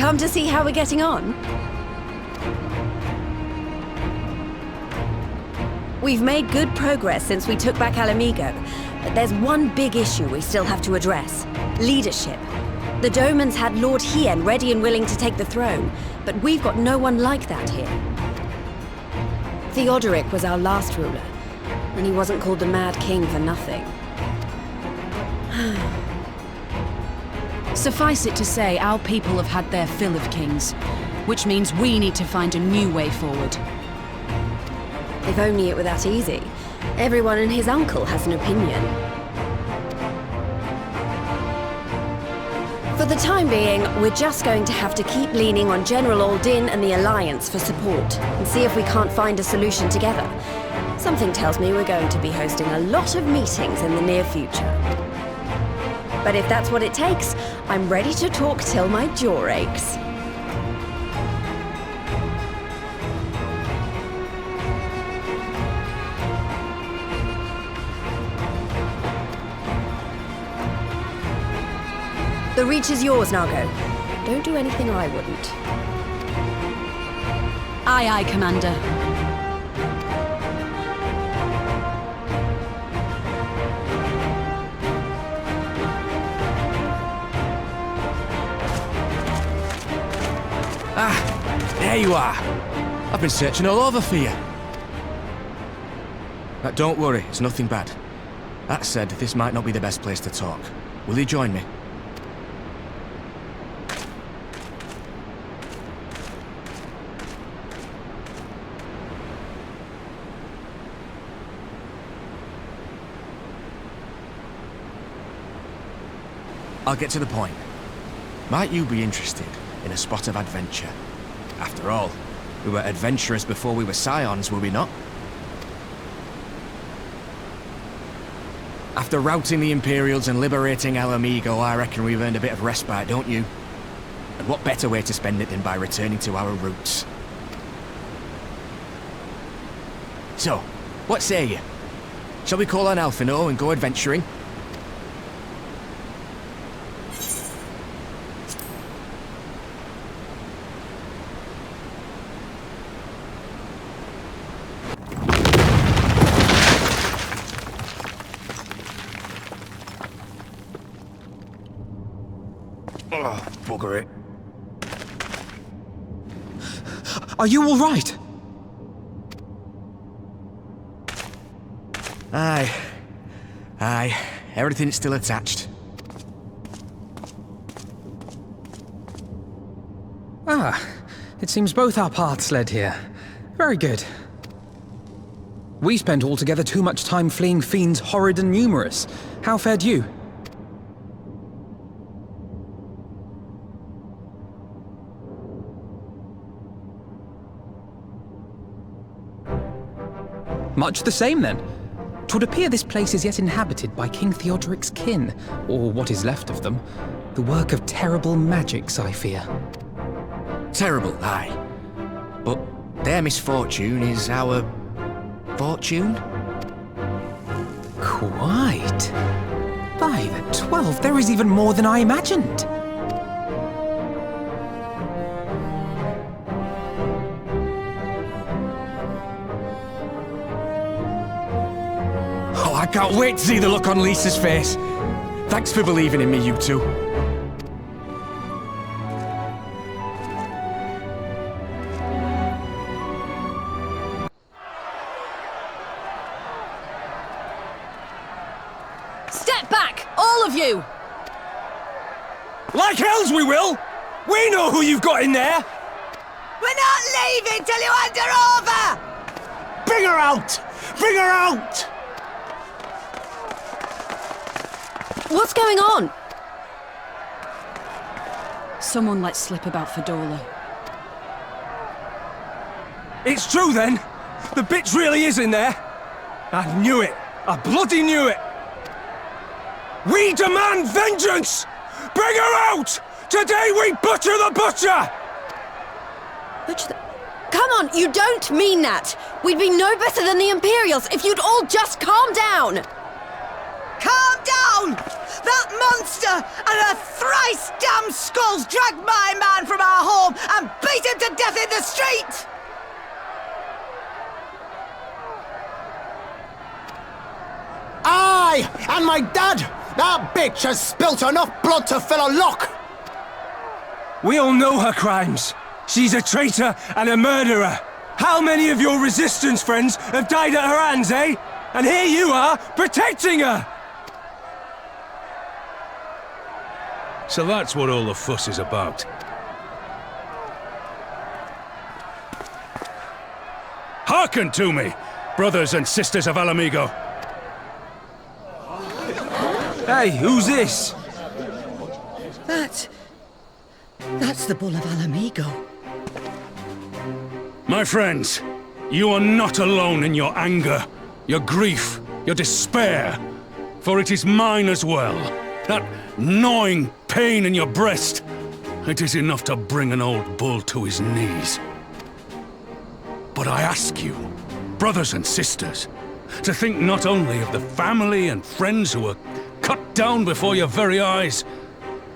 Come to see how we're getting on? We've made good progress since we took back Alamigo, but there's one big issue we still have to address. Leadership. The Domans had Lord Hien ready and willing to take the throne, but we've got no one like that here. Theodoric was our last ruler, and he wasn't called the Mad King for nothing. Suffice it to say, our people have had their fill of kings, which means we need to find a new way forward. If only it were that easy. Everyone and his uncle has an opinion. For the time being, we're just going to have to keep leaning on General Aldin and the Alliance for support, and see if we can't find a solution together. Something tells me we're going to be hosting a lot of meetings in the near future. But if that's what it takes, I'm ready to talk till my jaw aches. The Reach is yours, Nago. Don't do anything I wouldn't. Aye, aye, Commander. Ah, there you are. I've been searching all over for you. Don't worry, it's nothing bad. That said, this might not be the best place to talk. Will you join me? I'll get to the point. Might you be interested in a spot of adventure? After all, we were adventurers before we were scions, were we not? After routing the Imperials and liberating Alamigo, I reckon we've earned a bit of respite, don't you? And what better way to spend it than by returning to our roots? So, what say you? Shall we call on Alphino and go adventuring? Oh, bugger it. Are you all right? Aye. Aye. Everything's still attached. Ah, it seems both our paths led here. Very good. We spent altogether too much time fleeing fiends horrid and numerous. How fared you? Much the same, then. 'Twould appear this place is yet inhabited by King Theodoric's kin, or what is left of them. The work of terrible magics, I fear. Terrible, aye. But their misfortune is our fortune? Quite. By the 12, there is even more than I imagined. I can't wait to see the look on Lisa's face. Thanks for believing in me, you two. Step back, all of you! Like hells we will! We know who you've got in there! We're not leaving till you hand her over! Bring her out! Bring her out! What's going on? Someone let slip about Fedora. It's true then! The bitch really is in there! I knew it! I bloody knew it! We demand vengeance! Bring her out! Today we butcher the butcher! Butcher the... Come on, you don't mean that! We'd be no better than the Imperials if you'd all just calm down! Calm down! That monster and her thrice-damned skulls dragged my man from our street! Aye! And my dad! That bitch has spilt enough blood to fill a lock! We all know her crimes. She's a traitor and a murderer. How many of your resistance friends have died at her hands, eh? And here you are, protecting her! So that's what all the fuss is about. Hearken to me, brothers and sisters of Alamigo. Hey, who's this? That's the Bull of Alamigo. My friends, you are not alone in your anger, your grief, your despair, for it is mine as well. That gnawing pain in your breast, it is enough to bring an old bull to his knees. But I ask you, brothers and sisters, to think not only of the family and friends who were cut down before your very eyes,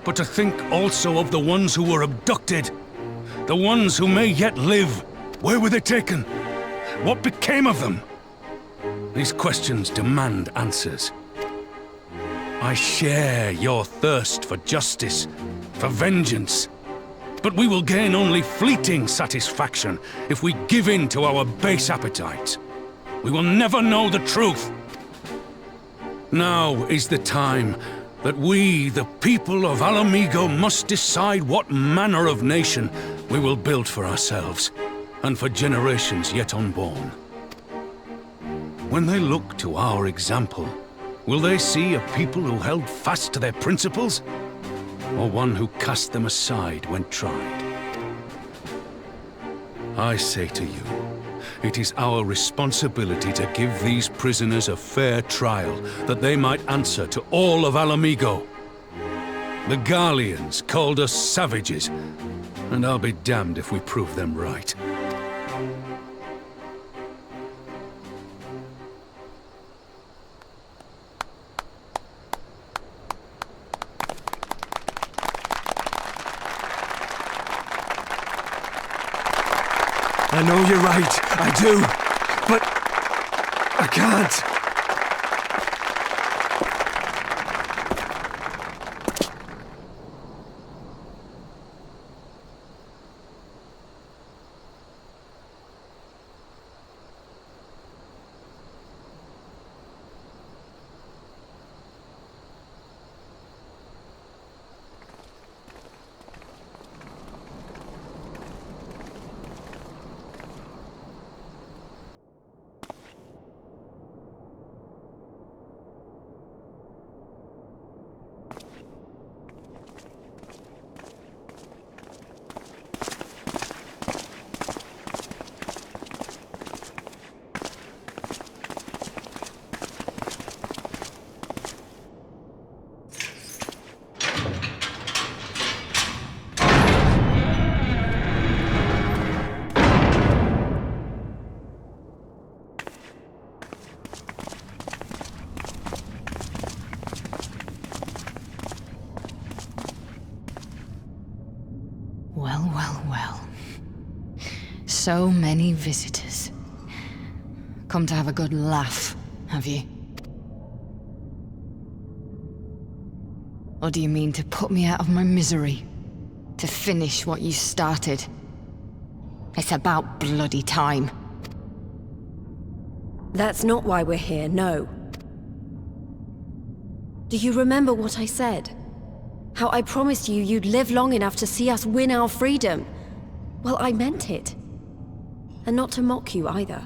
but to think also of the ones who were abducted, the ones who may yet live. Where were they taken? What became of them? These questions demand answers. I share your thirst for justice, for vengeance, but we will gain only fleeting satisfaction if we give in to our base appetites. We will never know the truth. Now is the time that we, the people of Alamigo, must decide what manner of nation we will build for ourselves, and for generations yet unborn. When they look to our example, will they see a people who held fast to their principles, or one who cast them aside when tried? I say to you, it is our responsibility to give these prisoners a fair trial, that they might answer to all of Alamigo. The Garleans called us savages, and I'll be damned if we prove them right. I know you're right, I do. But I can't. Well. So many visitors. Come to have a good laugh, have you? Or do you mean to put me out of my misery? To finish what you started? It's about bloody time. That's not why we're here, no. Do you remember what I said? How I promised you you'd live long enough to see us win our freedom? Well, I meant it. And not to mock you either.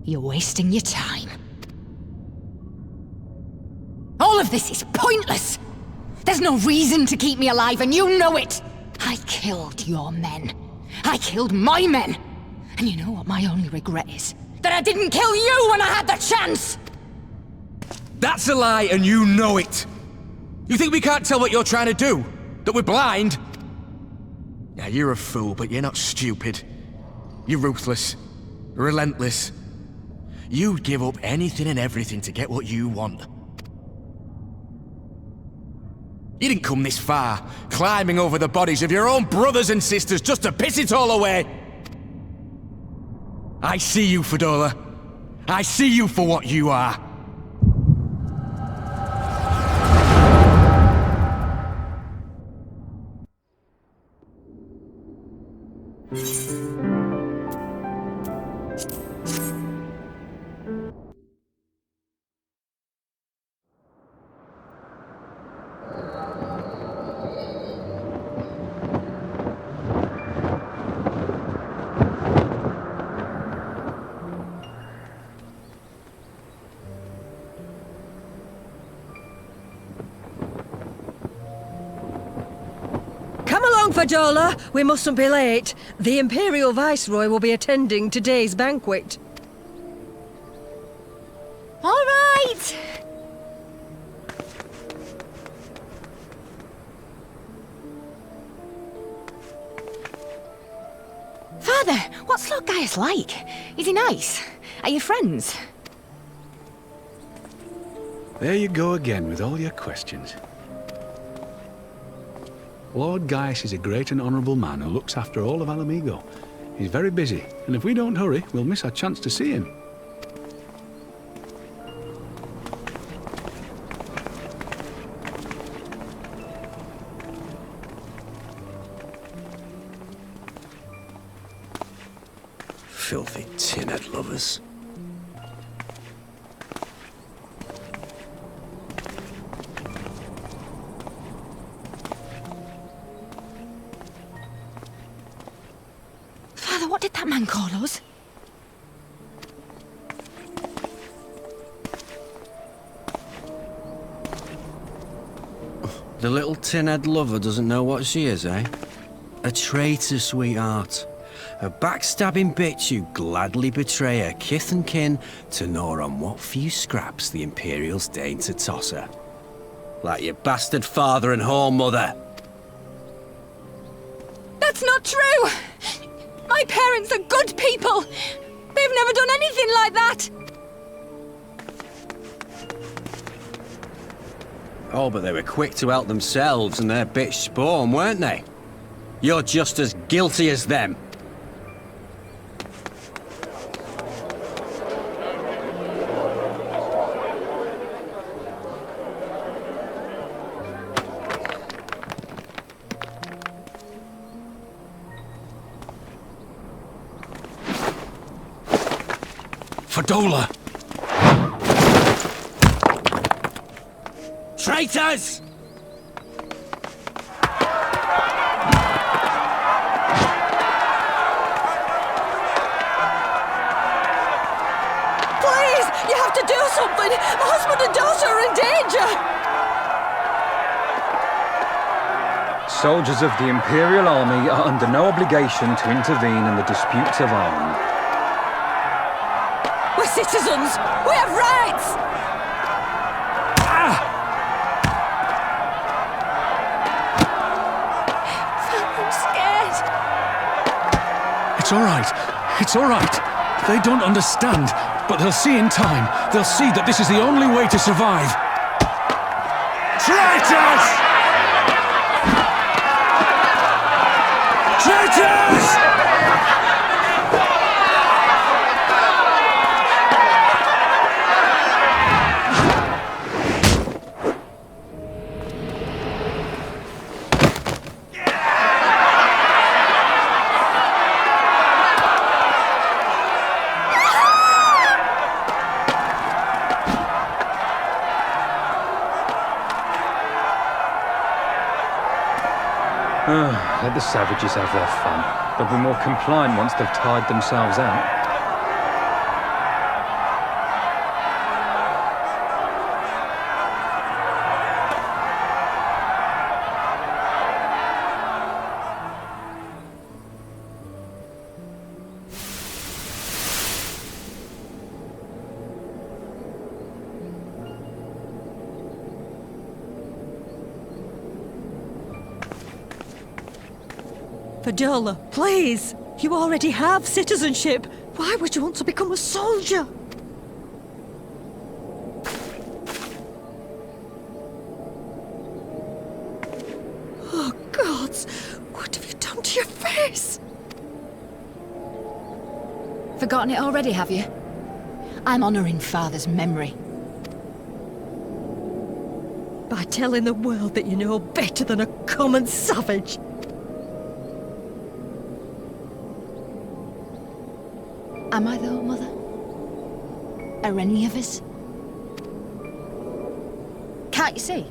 You're wasting your time. All of this is pointless! There's no reason to keep me alive, and you know it! I killed your men. I killed my men! And you know what my only regret is? That I didn't kill you when I had the chance! That's a lie, and you know it! You think we can't tell what you're trying to do? That we're blind? Yeah, you're a fool, but you're not stupid. You're ruthless. Relentless. You'd give up anything and everything to get what you want. You didn't come this far, climbing over the bodies of your own brothers and sisters just to piss it all away. I see you, Fedora. I see you for what you are. Fadola, we mustn't be late. The Imperial Viceroy will be attending today's banquet. All right! Father, what's Lord Gaius like? Is he nice? Are you friends? There you go again with all your questions. Lord Gaius is a great and honourable man who looks after all of Alamigo. He's very busy, and if we don't hurry, we'll miss our chance to see him. Filthy tin-head lovers. What did that man call us? The little tin-head lover doesn't know what she is, eh? A traitor, sweetheart. A backstabbing bitch who gladly betray her kith and kin to gnaw on what few scraps the Imperials deign to toss her. Like your bastard father and whore mother. That's not true! My parents are good people! They've never done anything like that! Oh, but they were quick to help themselves and their bitch spawn, weren't they? You're just as guilty as them. Fadola! Traitors! Please, you have to do something! My husband and daughter are in danger! Soldiers of the Imperial Army are under no obligation to intervene in the disputes of arms. We're citizens! We have rights! I'm scared. It's all right. It's all right. They don't understand, but they'll see in time. They'll see that this is the only way to survive. Traitors! Traitors! Let the savages have their fun. They'll be more compliant once they've tired themselves out. Fadola, please! You already have citizenship. Why would you want to become a soldier? gods! What have you done to your face? Forgotten it already, have you? I'm honoring Father's memory. By telling the world that you know better than a common savage. Am I though, Mother? Are any of us? Can't you see?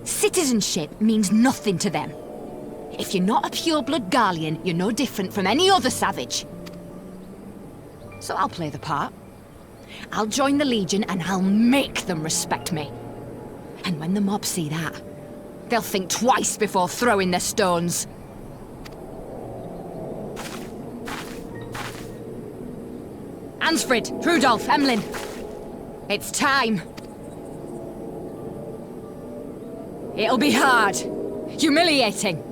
Citizenship means nothing to them. If you're not a pure-blood Garlean, you're no different from any other savage. So I'll play the part. I'll join the Legion and I'll make them respect me. And when the mob see that, they'll think twice before throwing their stones. Ansfrid, Rudolph, Emlyn. It's time. It'll be hard. Humiliating.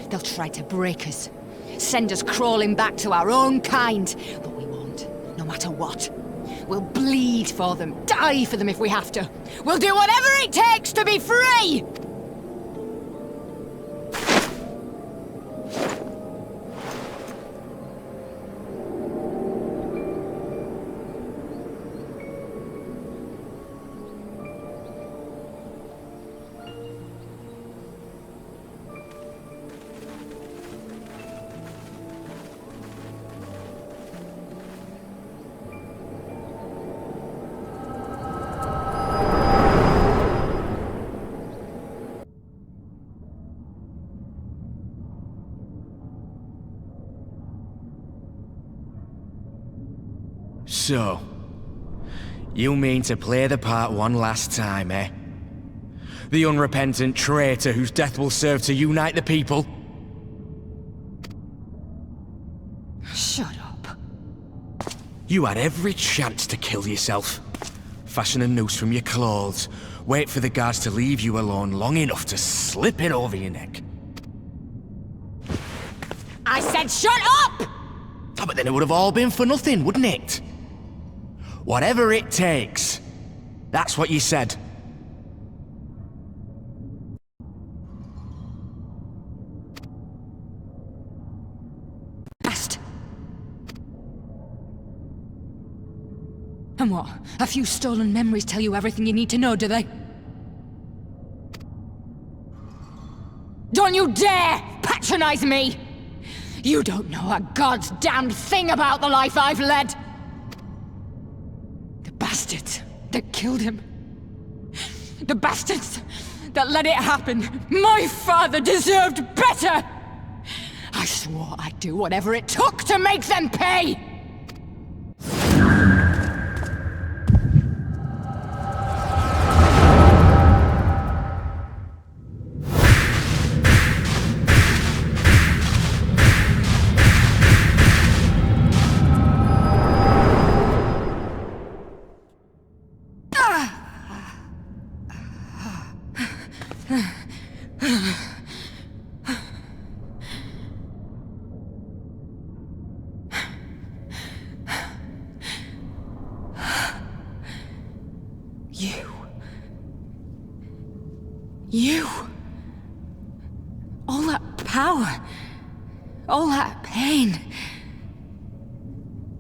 They'll try to break us. Send us crawling back to our own kind. But we won't, no matter what. We'll bleed for them, die for them if we have to. We'll do whatever it takes to be free! So, you mean to play the part one last time, eh? The unrepentant traitor whose death will serve to unite the people? Shut up. You had every chance to kill yourself. Fashion a noose from your clothes, wait for the guards to leave you alone long enough to slip it over your neck. I said shut up! Oh, but then it would have all been for nothing, wouldn't it? Whatever it takes. That's what you said. Asked. And what? A few stolen memories tell you everything you need to know, do they? Don't you dare patronize me! You don't know a god's damned thing about the life I've led! The bastards that killed him. The bastards that let it happen. My father deserved better! I swore I'd do whatever it took to make them pay! You. All that power. All that pain.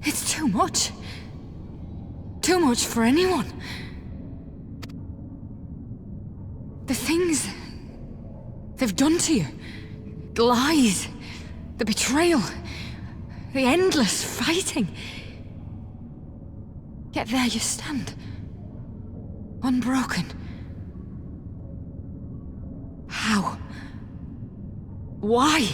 It's too much. Too much for anyone. The things they've done to you. The lies. The betrayal. The endless fighting. Yet there you stand. Unbroken. How? Why?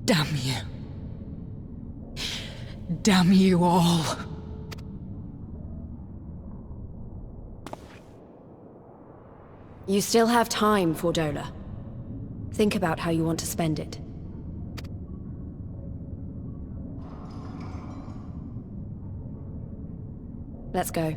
Damn you. Damn you all. You still have time, Fordola. Think about how you want to spend it. Let's go.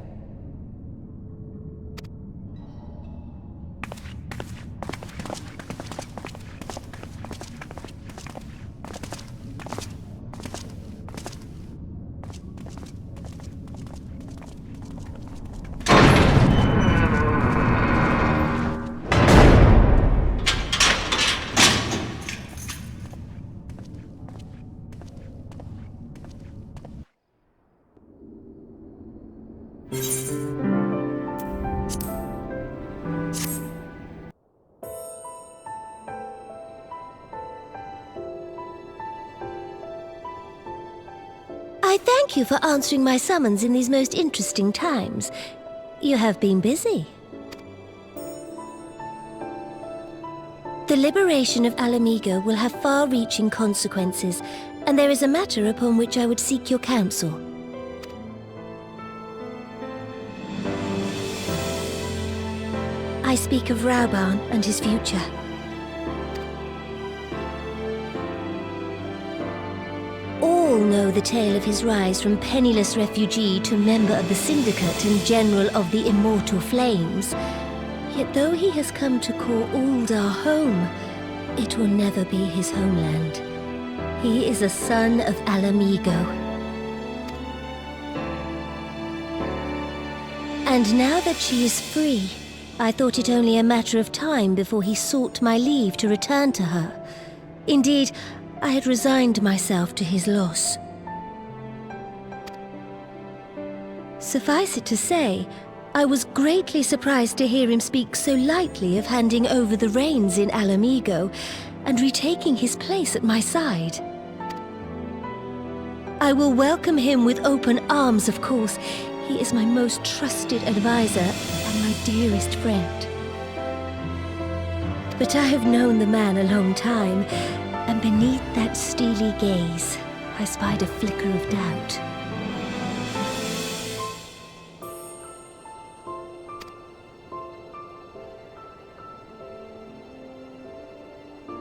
thank you for answering my summons in these most interesting times. You have been busy. The liberation of Alamigo will have far-reaching consequences, and there is a matter upon which I would seek your counsel. I speak of Rauban and his future. All know the tale of his rise from penniless refugee to member of the Syndicate and General of the Immortal Flames. Yet though he has come to call Uldar home, it will never be his homeland. He is a son of Alamigo. And now that she is free, I thought it only a matter of time before he sought my leave to return to her. Indeed, I had resigned myself to his loss. Suffice it to say, I was greatly surprised to hear him speak so lightly of handing over the reins in Alamigo and retaking his place at my side. I will welcome him with open arms, of course. He is my most trusted advisor and my dearest friend. But I have known the man a long time, and beneath that steely gaze, I spied a flicker of doubt.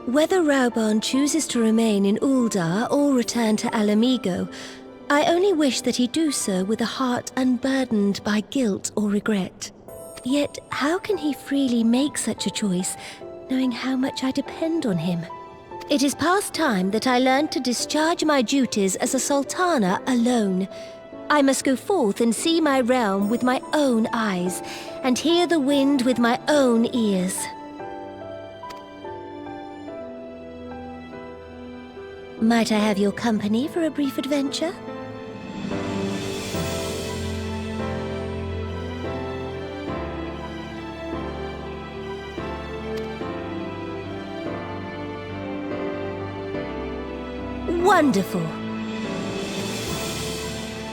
Whether Rauban chooses to remain in Uldar or return to Alamigo, I only wish that he do so with a heart unburdened by guilt or regret. Yet, how can he freely make such a choice, knowing how much I depend on him? It is past time that I learned to discharge my duties as a sultana alone. I must go forth and see my realm with my own eyes, and hear the wind with my own ears. Might I have your company for a brief adventure? Wonderful.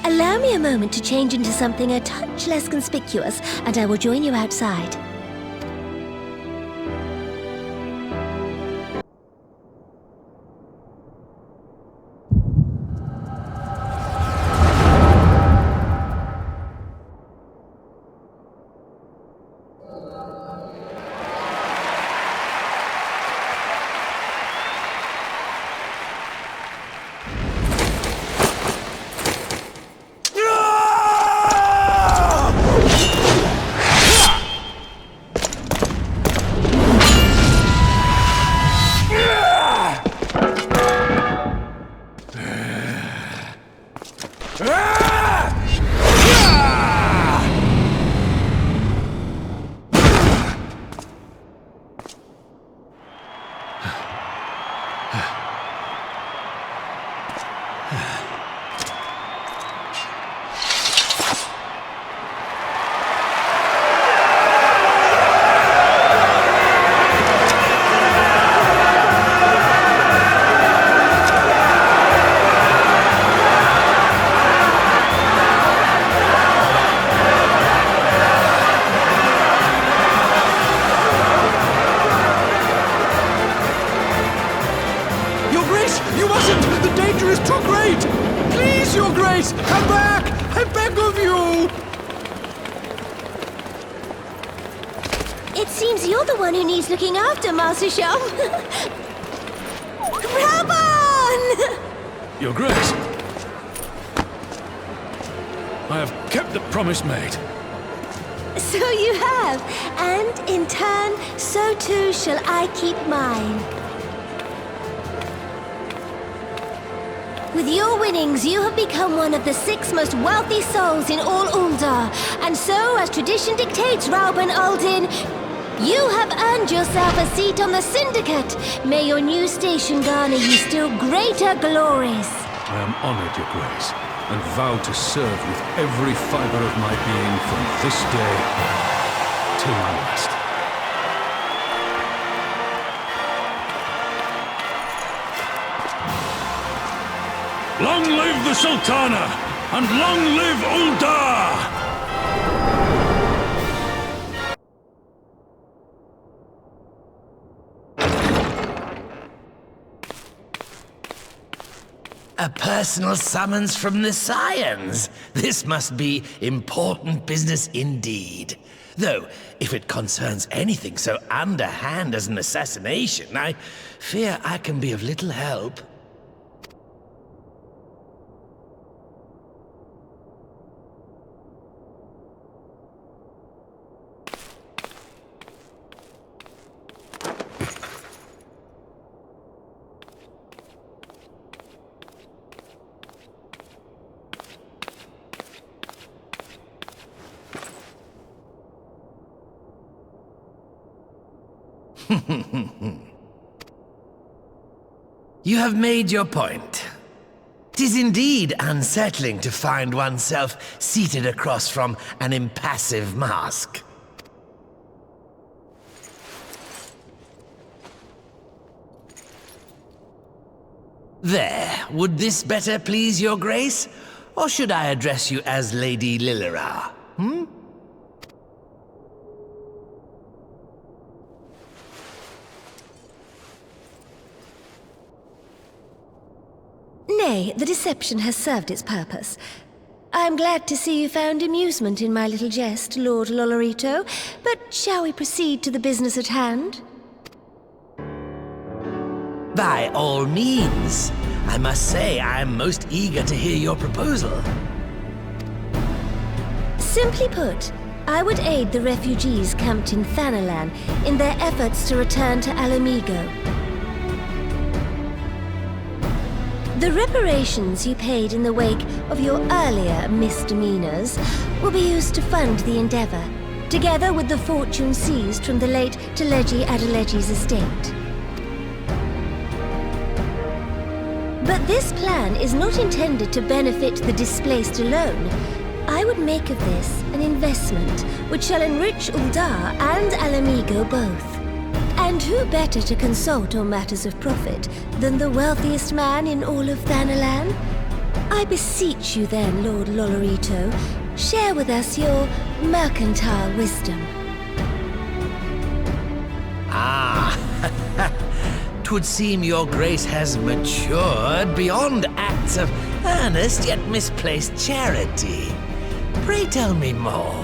Allow me a moment to change into something a touch less conspicuous, and I will join you outside. It seems you're the one who needs looking after, Master Sham. Rauban! Your Grace, I have kept the promise made. So you have, and in turn, so too shall I keep mine. With your winnings, you have become one of the 6 most wealthy souls in all Uldar, and so, as tradition dictates, Rauban Aldin, you have earned yourself a seat on the Syndicate. May your new station garner you still greater glories. I am honored, Your Grace, and vow to serve with every fiber of my being from this day till my last. Long live the Sultana! and long live Uldar! A personal summons from the Scions. This must be important business indeed. Though, if it concerns anything so underhand as an assassination, I fear I can be of little help. You have made your point. 'Tis indeed unsettling to find oneself seated across from an impassive mask. There, would this better please your grace? Or should I address you as Lady Lilira? Nay, the deception has served its purpose. I'm glad to see you found amusement in my little jest, Lord Lolorito, but shall we proceed to the business at hand? By all means. I must say I'm most eager to hear your proposal. Simply put, I would aid the refugees camped in Thanalan in their efforts to return to Alamigo. The reparations you paid in the wake of your earlier misdemeanors will be used to fund the endeavor, together with the fortune seized from the late Teleji Adeleji's estate. But this plan is not intended to benefit the displaced alone. I would make of this an investment which shall enrich Uldar and Alamigo both. And who better to consult on matters of profit than the wealthiest man in all of Thanalan? I beseech you then, Lord Lolorito, share with us your mercantile wisdom. Twould seem your grace has matured beyond acts of earnest yet misplaced charity. Pray tell me more.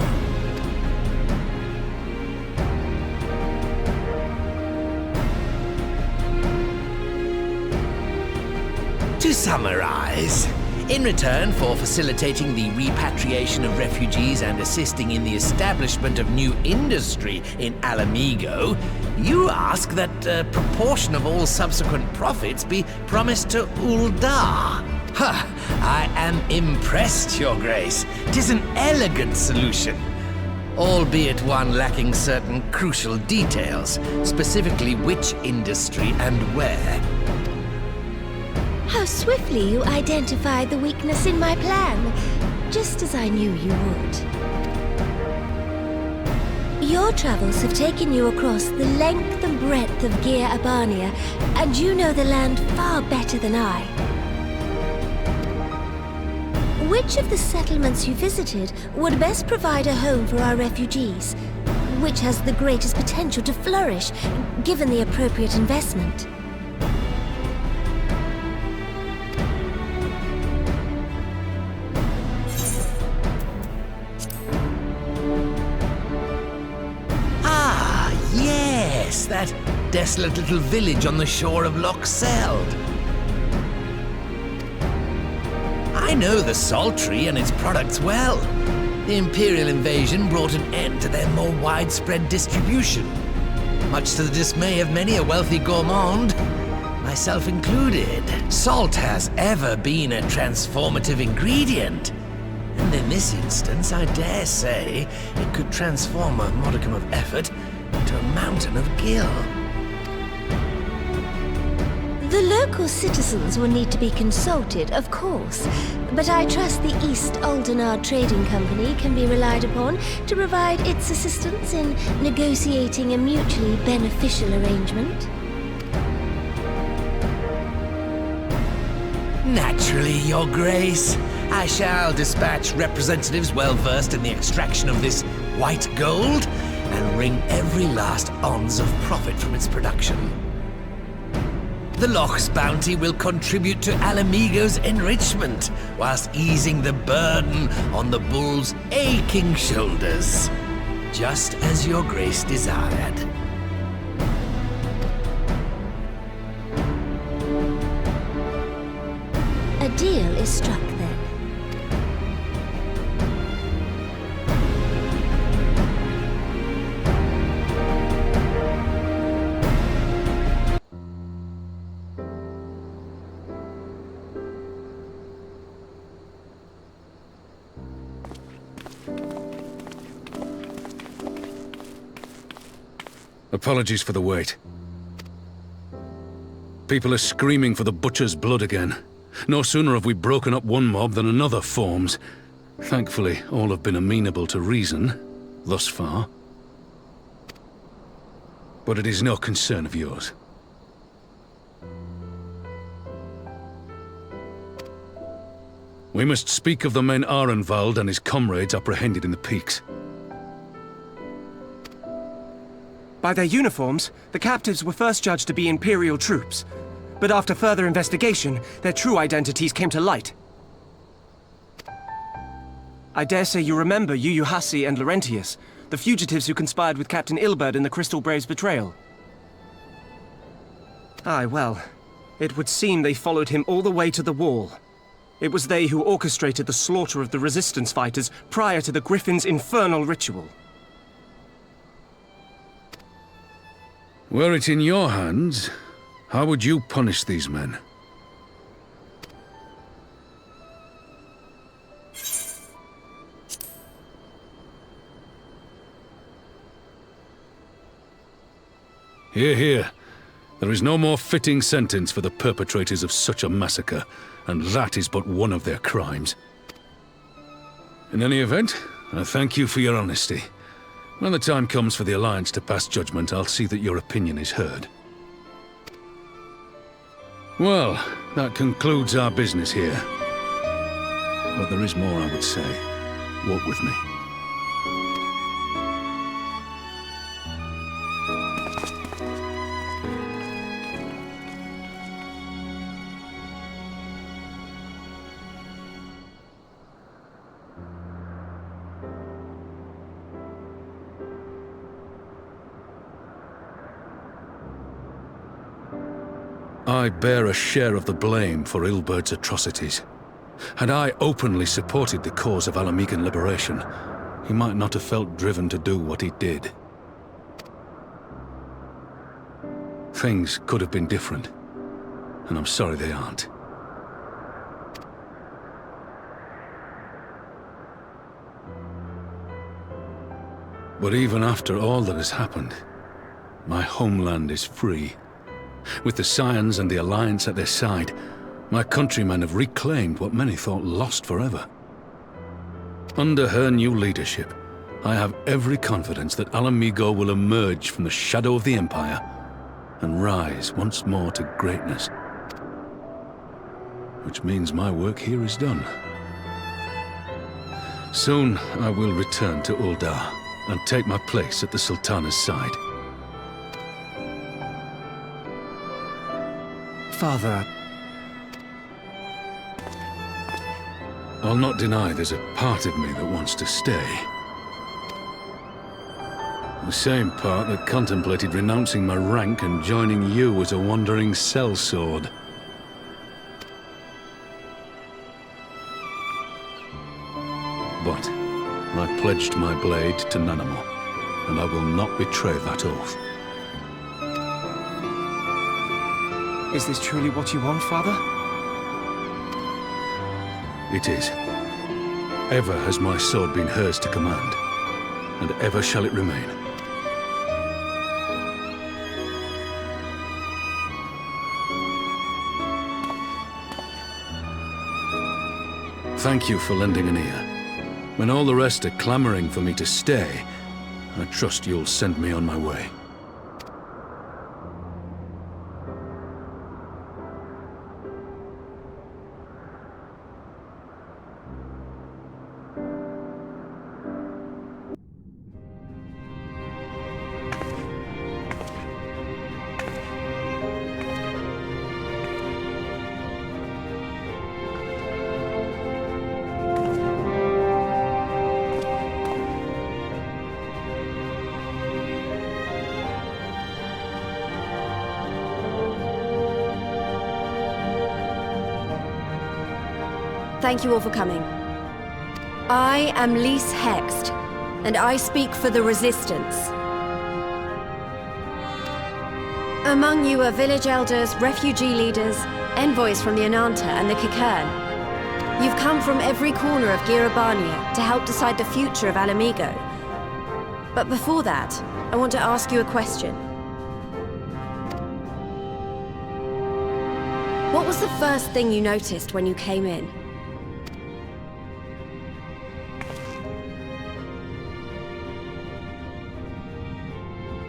To summarize, in return for facilitating the repatriation of refugees and assisting in the establishment of new industry in Alamigo, you ask that a proportion of all subsequent profits be promised to Uldar. I am impressed, Your Grace. 'Tis an elegant solution, albeit one lacking certain crucial details, specifically which industry and where. How swiftly you identified the weakness in my plan, just as I knew you would. Your travels have taken you across the length and breadth of Gir Abania, and you know the land far better than I. Which of the settlements you visited would best provide a home for our refugees? Which has the greatest potential to flourish, given the appropriate investment? That desolate little village on the shore of Loch Seld. I know the Saltry and its products well. The Imperial invasion brought an end to their more widespread distribution, much to the dismay of many a wealthy gourmand, myself included. Salt has ever been a transformative ingredient, and in this instance, I dare say, it could transform a modicum of effort to a mountain of gil. The local citizens will need to be consulted, of course, but I trust the East Aldenard Trading Company can be relied upon to provide its assistance in negotiating a mutually beneficial arrangement. Naturally, Your Grace. I shall dispatch representatives well versed in the extraction of this white gold and wring every last ounce of profit from its production. The Loch's bounty will contribute to Alamigo's enrichment, whilst easing the burden on the bull's aching shoulders, just as your grace desired. A deal is struck then. Apologies for the wait. People are screaming for the butcher's blood again. No sooner have we broken up one mob than another forms. Thankfully, all have been amenable to reason, thus far. But it is no concern of yours. We must speak of the men Arenvald and his comrades apprehended in the peaks. By their uniforms, the captives were first judged to be Imperial troops. But after further investigation, their true identities came to light. I dare say you remember Yuyuhasi and Laurentius, the fugitives who conspired with Captain Ilberd in the Crystal Brave's betrayal. Aye, well, it would seem they followed him all the way to the wall. It was they who orchestrated the slaughter of the Resistance fighters prior to the Griffin's infernal ritual. Were it in your hands, how would you punish these men? Hear, hear. There is no more fitting sentence for the perpetrators of such a massacre, and that is but one of their crimes. In any event, I thank you for your honesty. When the time comes for the Alliance to pass judgment, I'll see that your opinion is heard. Well, that concludes our business here. But there is more I would say. Walk with me. I bear a share of the blame for Ilberd's atrocities. Had I openly supported the cause of Alamigan liberation, he might not have felt driven to do what he did. Things could have been different, and I'm sorry they aren't. But even after all that has happened, my homeland is free. With the Scions and the Alliance at their side, my countrymen have reclaimed what many thought lost forever. Under her new leadership, I have every confidence that Alamigo will emerge from the shadow of the Empire and rise once more to greatness. Which means my work here is done. Soon I will return to Uldar and take my place at the Sultana's side. Father... I'll not deny there's a part of me that wants to stay. The same part that contemplated renouncing my rank and joining you as a wandering sellsword. But I pledged my blade to Nanamo, and I will not betray that oath. Is this truly what you want, Father? It is. Ever has my sword been hers to command, and ever shall it remain. Thank you for lending an ear. When all the rest are clamoring for me to stay, I trust you'll send me on my way. Thank you all for coming. I am Lise Hext, and I speak for the Resistance. Among you are village elders, refugee leaders, envoys from the Ananta and the Kikern. You've come from every corner of Girabania to help decide the future of Alamigo. But before that, I want to ask you a question. What was the first thing you noticed when you came in?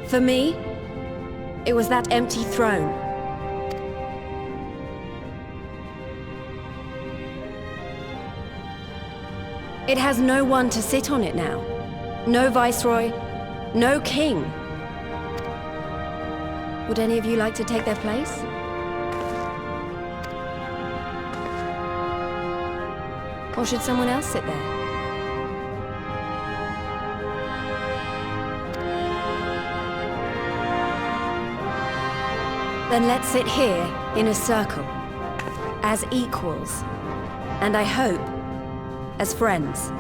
For me, it was that empty throne. It has no one to sit on it now. No viceroy, no king. Would any of you like to take their place? Or should someone else sit there? Then let's sit here in a circle, as equals, and I hope, as friends.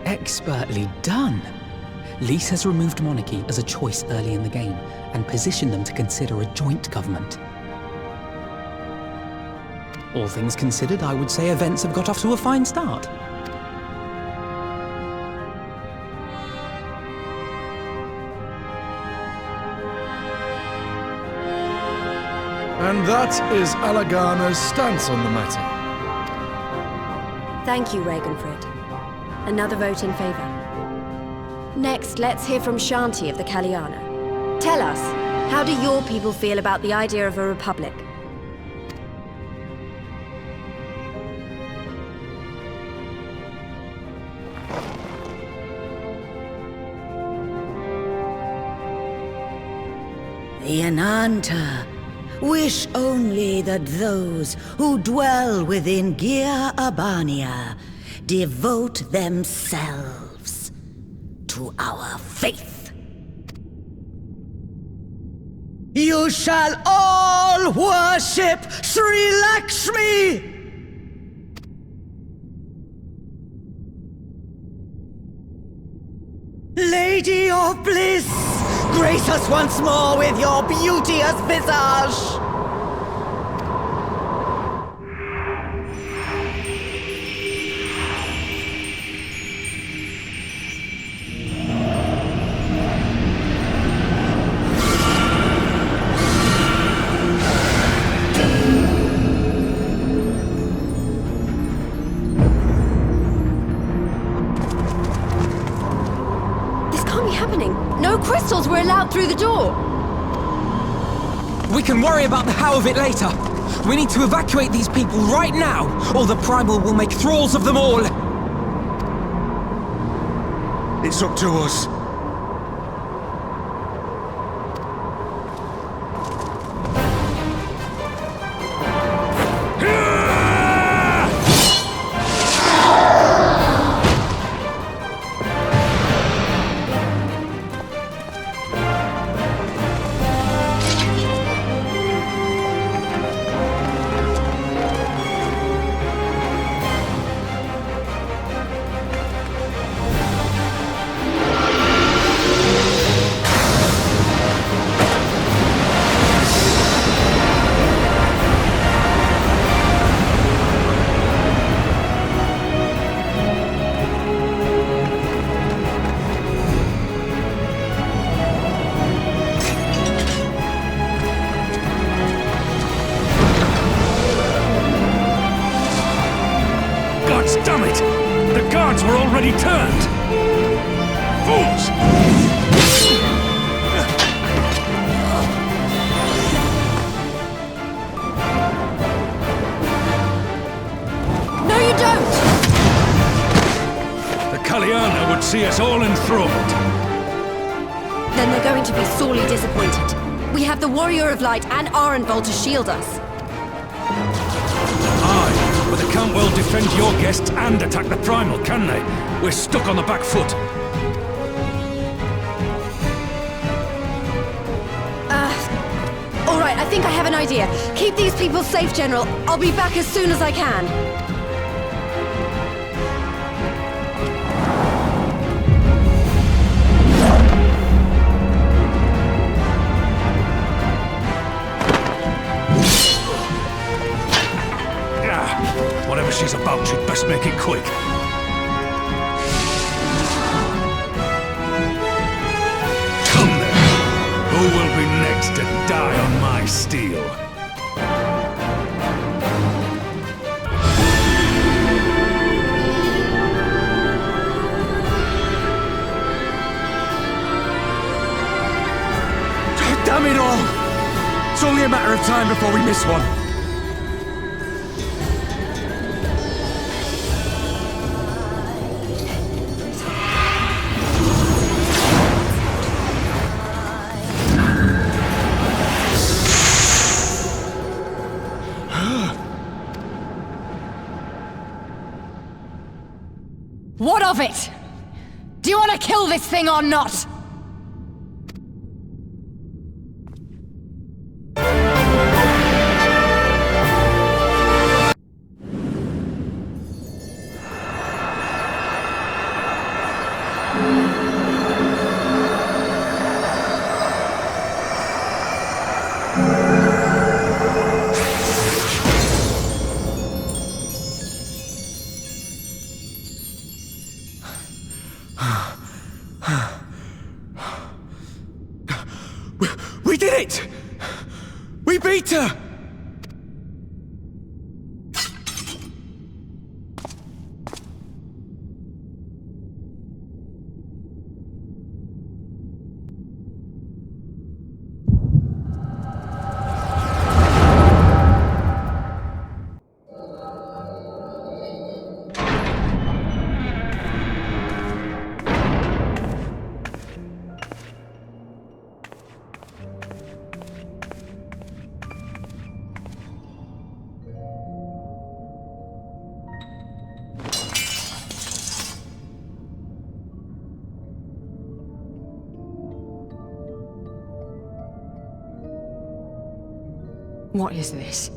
Expertly done. Lise has removed monarchy as a choice early in the game, and positioned them to consider a joint government. All things considered, I would say events have got off to a fine start. And that is Alagana's stance on the matter. Thank you, Ragenfrid. Another vote in favor. Next, let's hear from Shanti of the Kalyana. Tell us, how do your people feel about the idea of a republic? The Ananta wish only that those who dwell within Girabania devote themselves to our faith. You shall all worship Sri Lakshmi! Lady of Bliss, grace us once more with your beauteous visage! Crystals were allowed through the door! We can worry about the how of it later. We need to evacuate these people right now, or the primal will make thralls of them all! It's up to us. Damn it! The guards were already turned! Fools! No, you don't! The Kalyana would see us all enthralled. Then they're going to be sorely disappointed. We have the Warrior of Light and Arenvol to shield us. Aye, but they can't well defend your guests and attack the primal, can they? We're stuck on the back foot. All right, I think I have an idea. Keep these people safe, General. I'll be back as soon as I can. Whatever she's about, she'd best make it quick. Come then! Who will be next to die on my steel? Damn it all! It's only a matter of time before we miss one. What of it? Do you want to kill this thing or not? We did it! We beat her! What is this?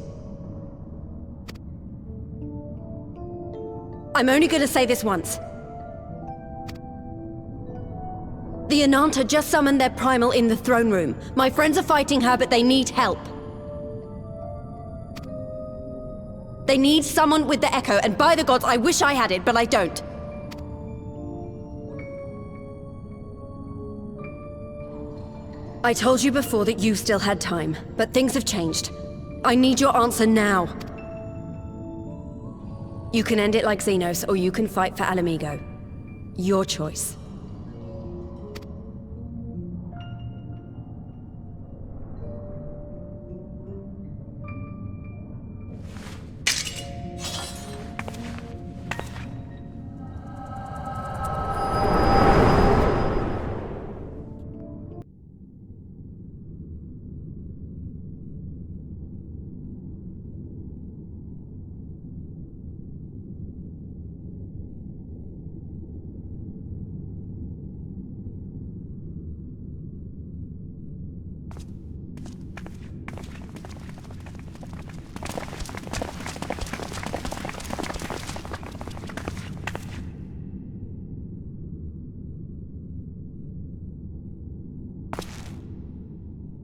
I'm only gonna say this once. The Ananta just summoned their primal in the throne room. My friends are fighting her, but they need help. They need someone with the Echo, and by the gods, I wish I had it, but I don't. I told you before that you still had time, but things have changed. I need your answer now. You can end it like Xenos, or you can fight for Alamigo. Your choice.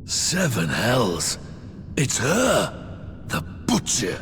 Seven hells. It's her, the Butcher.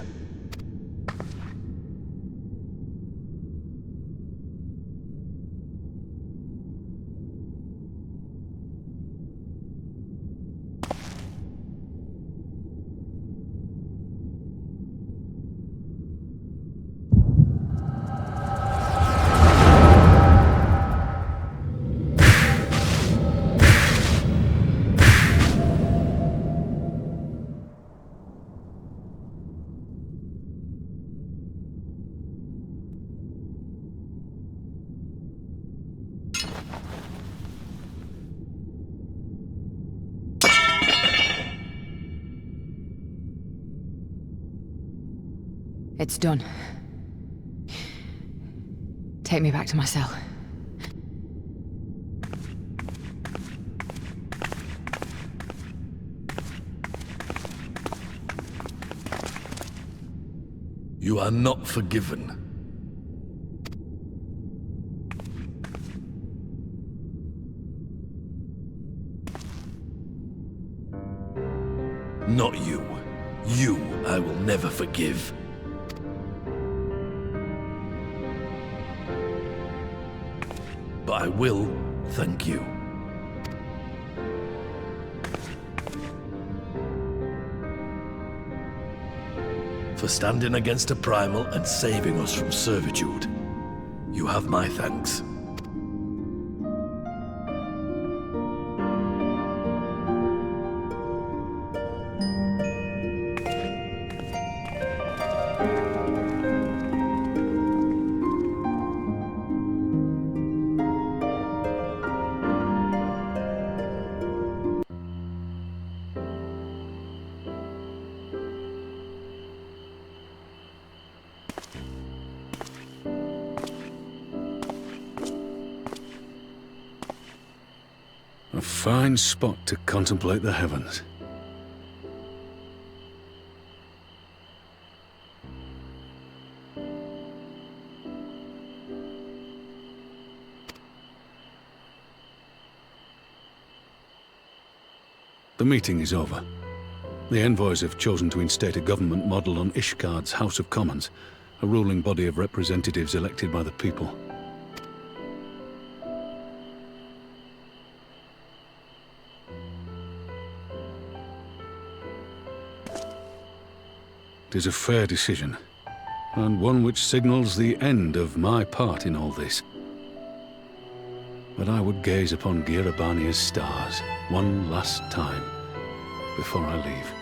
It's done. Take me back to my cell. You are not forgiven. Not you. You I will never forgive. But I will thank you. For standing against a primal and saving us from servitude. You have my thanks. A fine spot to contemplate the heavens. The meeting is over. The envoys have chosen to instate a government model on Ishgard's House of Commons, a ruling body of representatives elected by the people. It is a fair decision, and one which signals the end of my part in all this. But I would gaze upon Girabania's stars one last time before I leave.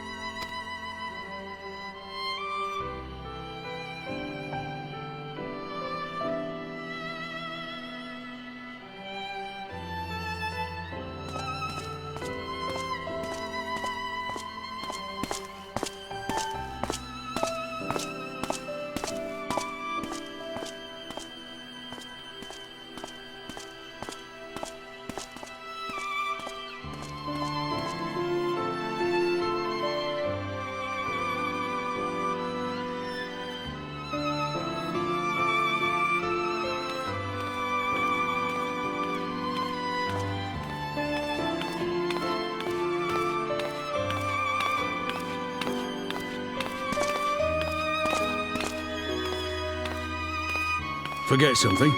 Forget something?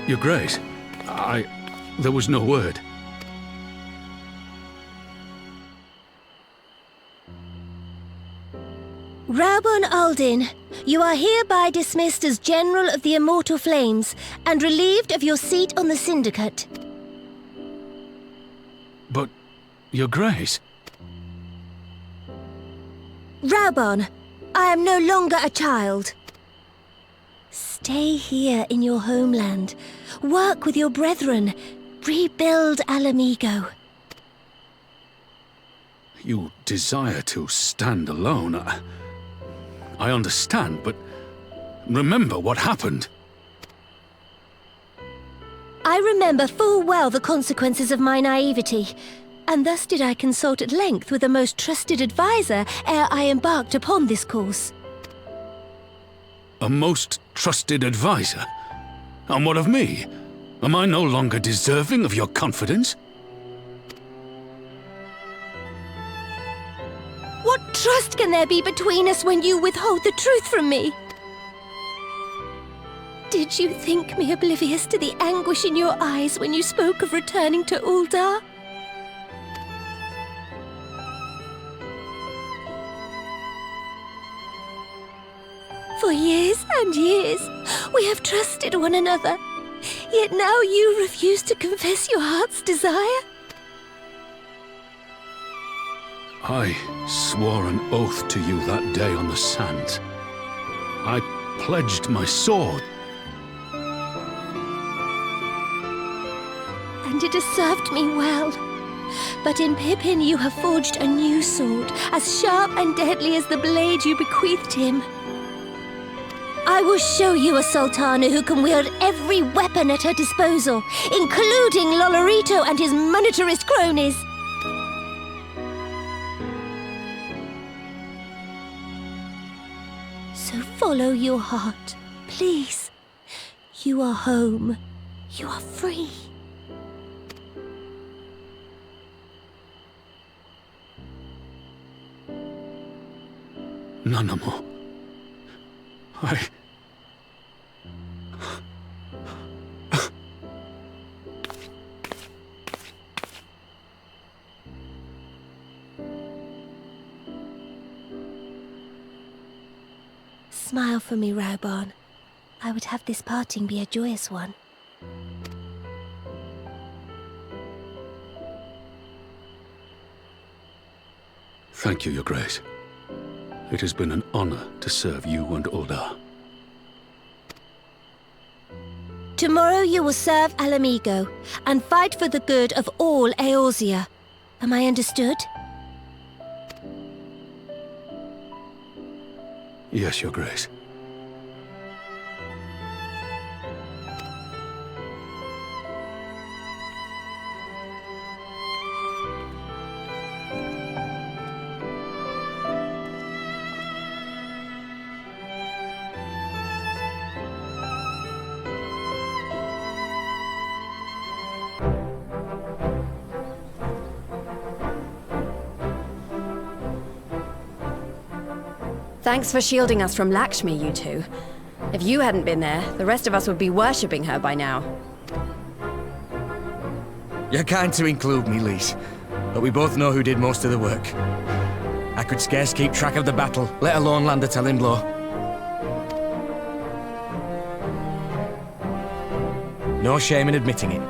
Your Grace, there was no word. Raubon Aldin, you are hereby dismissed as General of the Immortal Flames and relieved of your seat on the Syndicate. But, Your Grace... Raubon, I am no longer a child. Stay here in your homeland. Work with your brethren. Rebuild Alamigo. You desire to stand alone. I understand, but remember what happened. I remember full well the consequences of my naivety, and thus did I consult at length with a most trusted advisor ere I embarked upon this course. A most trusted advisor? And what of me? Am I no longer deserving of your confidence? What trust can there be between us when you withhold the truth from me? Did you think me oblivious to the anguish in your eyes when you spoke of returning to Uldar? For years and years, we have trusted one another. Yet now you refuse to confess your heart's desire? I swore an oath to you that day on the sands. I pledged my sword. And it has served me well. but in Pippin you have forged a new sword, as sharp and deadly as the blade you bequeathed him. I will show you a Sultana who can wield every weapon at her disposal, including Lolorito and his monetarist cronies. So follow your heart, please. You are home. You are free. Nanamo. Smile for me, Raubon. I would have this parting be a joyous one. Thank you, Your Grace. It has been an honor to serve you and Uldar. Tomorrow you will serve Alamigo and fight for the good of all Eorzea. Am I understood? Yes, Your Grace. Thanks for shielding us from Lakshmi, you two. If you hadn't been there, the rest of us would be worshipping her by now. You're kind to include me, Lise, but we both know who did most of the work. I could scarce keep track of the battle, let alone land a telling blow. No shame in admitting it.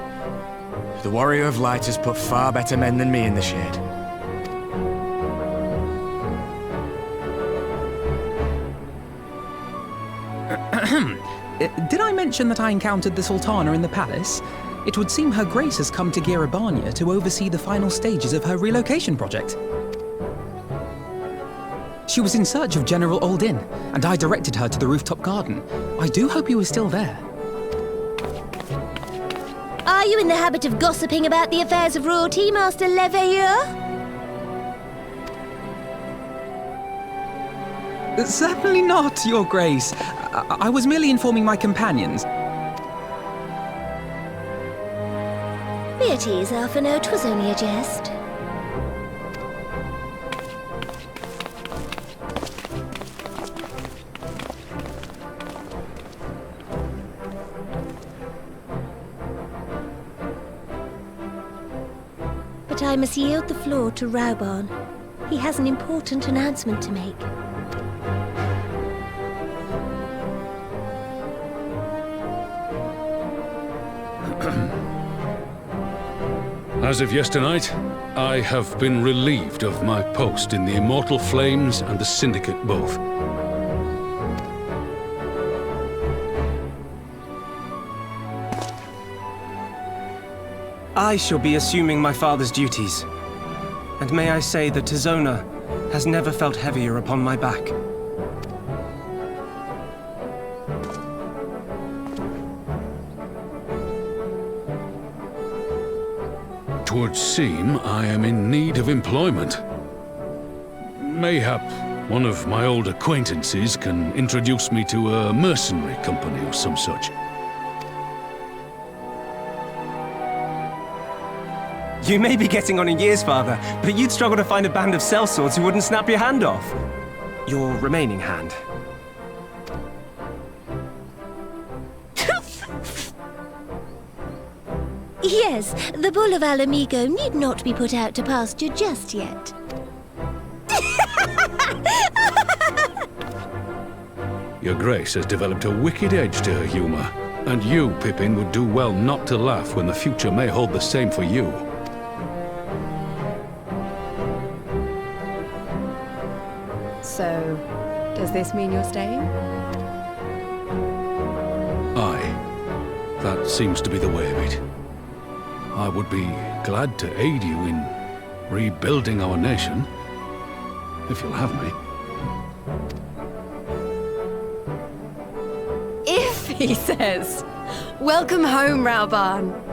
The Warrior of Light has put far better men than me in the shade. Did I mention that I encountered the Sultana in the palace? It would seem Her Grace has come to Girabania to oversee the final stages of her relocation project. She was in search of General Oldin, and I directed her to the rooftop garden. I do hope he was still there. Are you in the habit of gossiping about the affairs of royalty, Master Leveilleur? Certainly not, Your Grace. I was merely informing my companions. Be at ease, Alphino. 'Twas only a jest. But I must yield the floor to Raubon. He has an important announcement to make. As of yesternight, I have been relieved of my post in the Immortal Flames and the Syndicate both. I shall be assuming my father's duties. And may I say that Tizona has never felt heavier upon my back. Twould seem I am in need of employment. Mayhap one of my old acquaintances can introduce me to a mercenary company or some such. You may be getting on in years, Father, but you'd struggle to find a band of sellswords who wouldn't snap your hand off. Your remaining hand. Yes, the Bull of Alamigo need not be put out to pasture just yet. Your Grace has developed a wicked edge to her humor, and you, Pippin, would do well not to laugh when the future may hold the same for you. So, does this mean you're staying? Aye. That seems to be the way of it. I would be glad to aid you in rebuilding our nation, if you'll have me. If, he says. Welcome home, Raoban.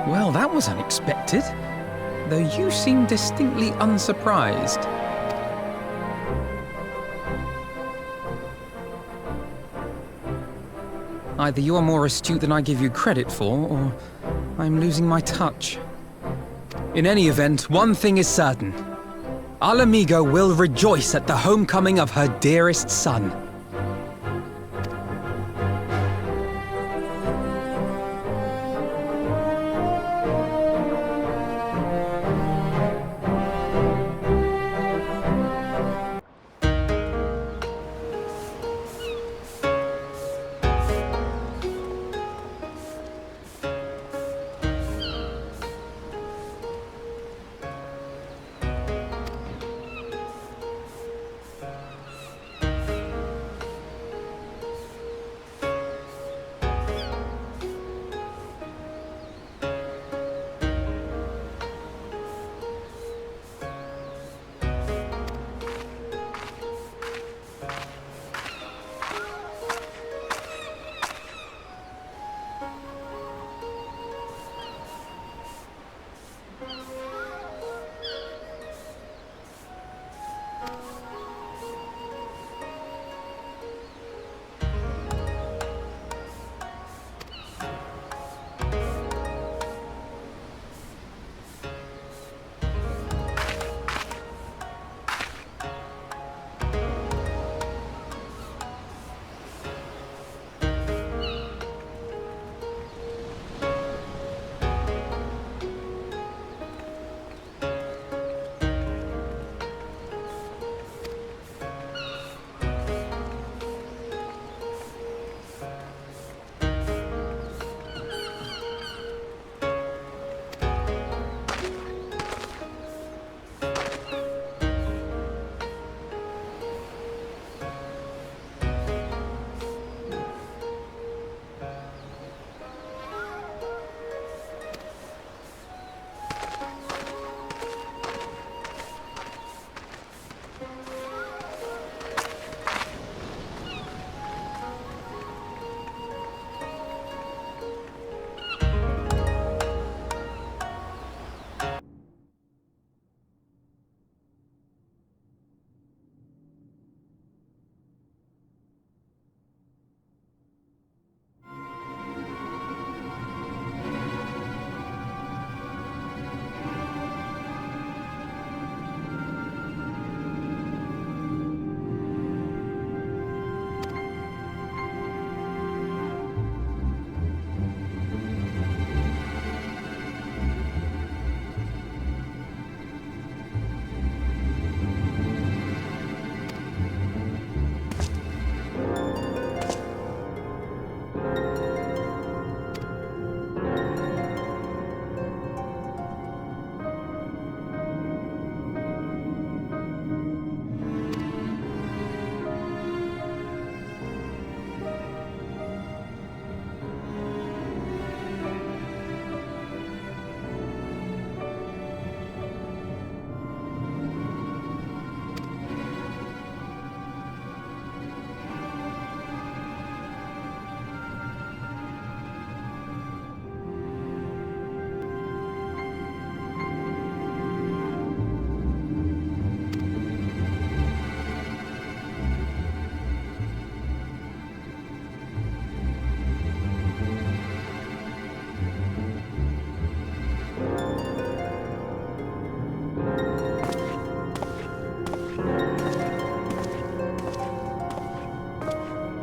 Well, that was unexpected, though you seem distinctly unsurprised. Either you are more astute than I give you credit for, or I'm losing my touch. In any event, one thing is certain. Ala Mhigo will rejoice at the homecoming of her dearest son.